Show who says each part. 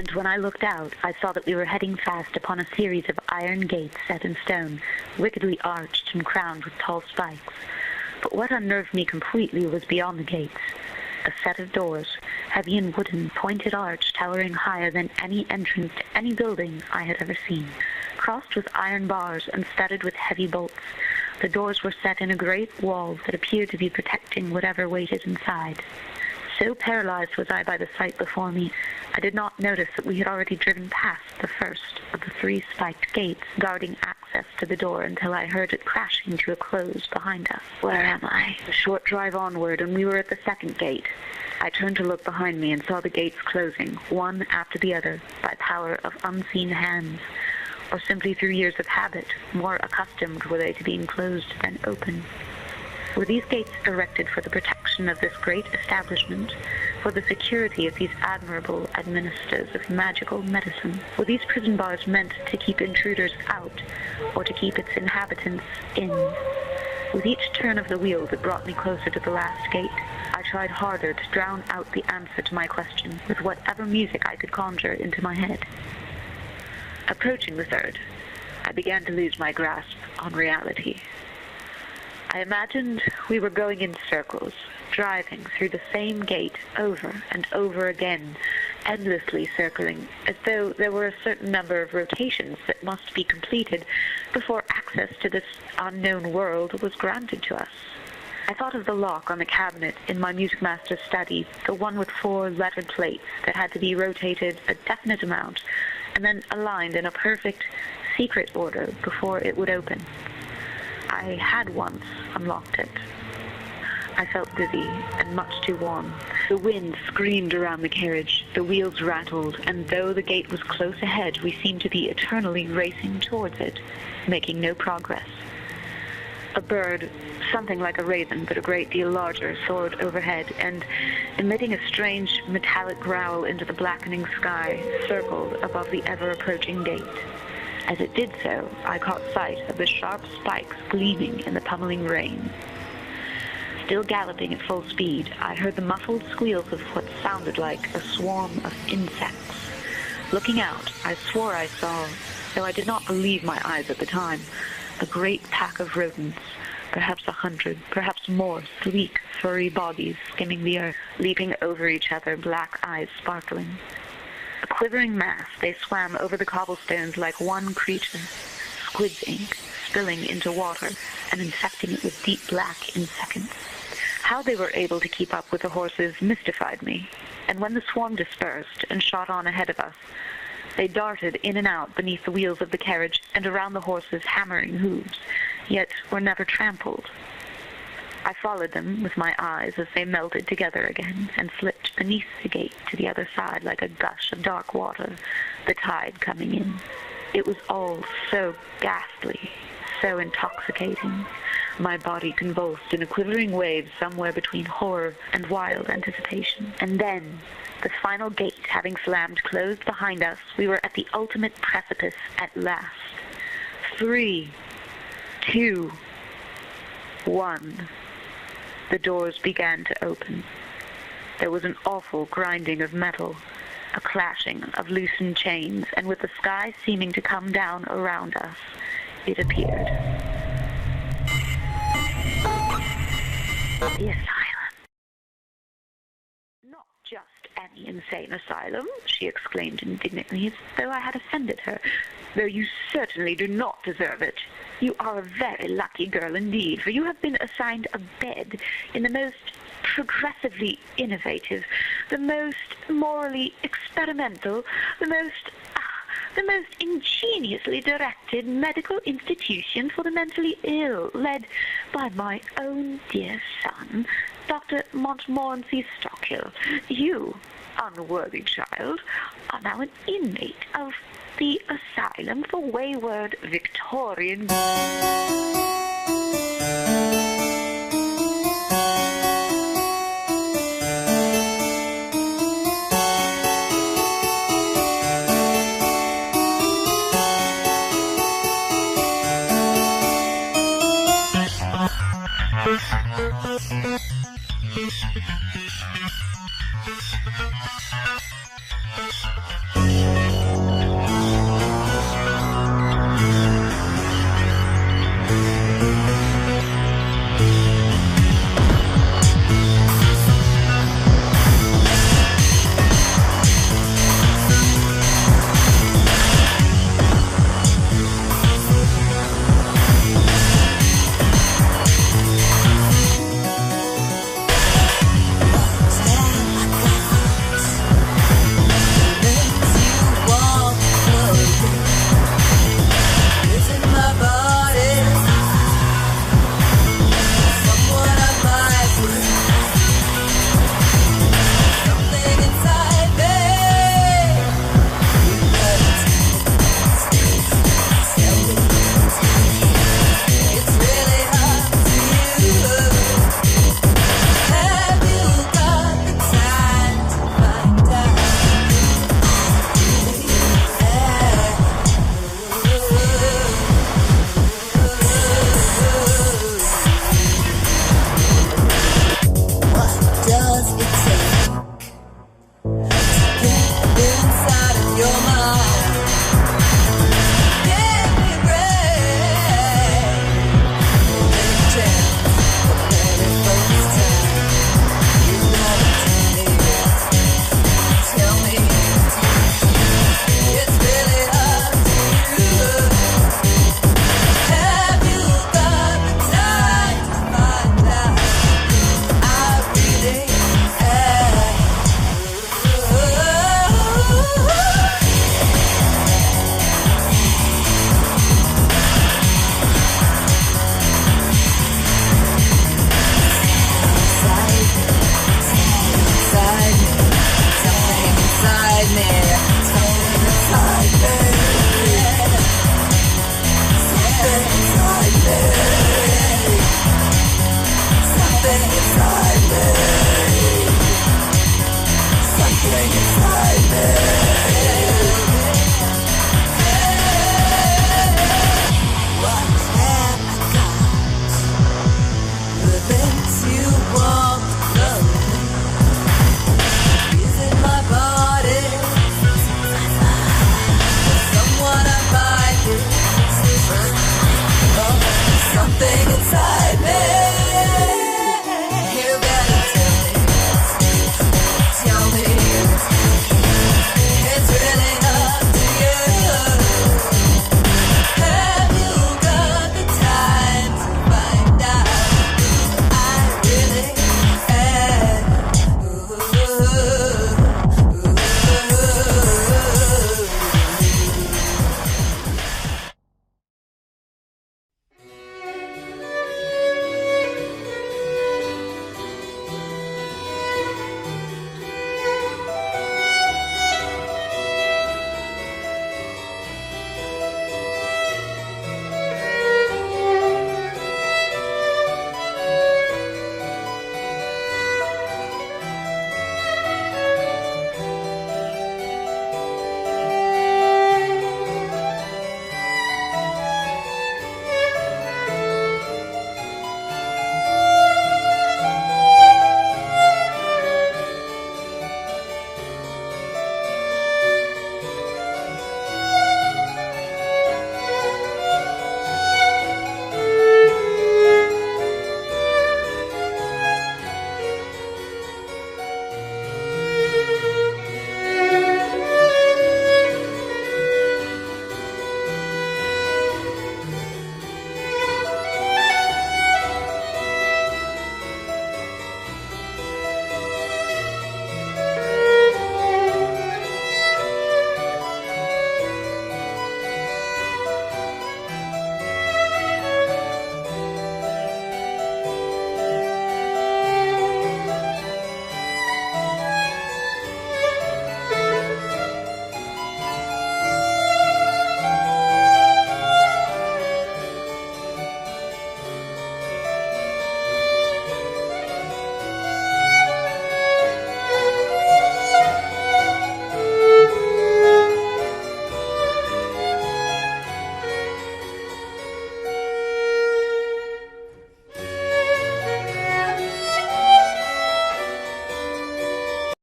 Speaker 1: and when I looked out, I saw that we were heading fast upon a series of iron gates set in stone, wickedly arched and crowned with tall spikes. But what unnerved me completely was beyond the gates. A set of doors, heavy and wooden, pointed arch towering higher than any entrance to any building I had ever seen. Crossed with iron bars and studded with heavy bolts, the doors were set in a great wall that appeared to be protecting whatever waited inside. So paralyzed was I by the sight before me, I did not notice that we had already driven past the first of the 3 spiked gates guarding access to the door until I heard it crashing to a close behind us. Where am I? A short drive onward, and we were at the second gate. I turned to look behind me and saw the gates closing, one after the other, by power of unseen hands, or simply through years of habit. More accustomed were they to being closed than open. Were these gates erected for the protection of this great establishment, for the security of these admirable administrators of magical medicine? Were these prison bars meant to keep intruders out, or to keep its inhabitants in? With each turn of the wheel that brought me closer to the last gate, I tried harder to drown out the answer to my question with whatever music I could conjure into my head. Approaching the third, I began to lose my grasp on reality. I imagined we were going in circles, driving through the same gate over and over again, endlessly circling, as though there were a certain number of rotations that must be completed before access to this unknown world was granted to us. I thought of the lock on the cabinet in my music master's study, the one with 4 lettered plates that had to be rotated a definite amount, and then aligned in a perfect, secret order before it would open. I had once unlocked it. I felt dizzy and much too warm. The wind screamed around the carriage, the wheels rattled, and though the gate was close ahead, we seemed to be eternally racing towards it, making no progress. A bird, something like a raven but a great deal larger, soared overhead and, emitting a strange metallic growl into the blackening sky, circled above the ever-approaching gate. As it did so, I caught sight of the sharp spikes gleaming in the pummeling rain. Still galloping at full speed, I heard the muffled squeals of what sounded like a swarm of insects. Looking out, I swore I saw, though I did not believe my eyes at the time, a great pack of rodents, perhaps 100, perhaps more, sleek, furry bodies skimming the earth, leaping over each other, black eyes sparkling. A quivering mass, they swam over the cobblestones like one creature, squid's ink, spilling into water and infecting it with deep black in seconds. How they were able to keep up with the horses mystified me, and when the swarm dispersed and shot on ahead of us, they darted in and out beneath the wheels of the carriage and around the horses' hammering hooves, yet were never trampled. I followed them with my eyes as they melted together again and slipped beneath the gate to the other side like a gush of dark water, the tide coming in. It was all so ghastly, so intoxicating. My body convulsed in a quivering wave somewhere between horror and wild anticipation. And then, the final gate having slammed closed behind us, we were at the ultimate precipice at last. 3, 2, 1. The doors began to open. There was an awful grinding of metal, a clashing of loosened chains, and with the sky seeming to come down around us, it appeared. The asylum. Not just any insane asylum, she exclaimed indignantly, as though I had offended her. Though you certainly do not deserve it. You are a very lucky girl indeed, for you have been assigned a bed in the most progressively innovative, the most morally experimental, the most ingeniously directed medical institution for the mentally ill, led by my own dear son, Dr. Montmorency Stockhill. You, unworthy child, are now an inmate of the Asylum for Wayward Victorian...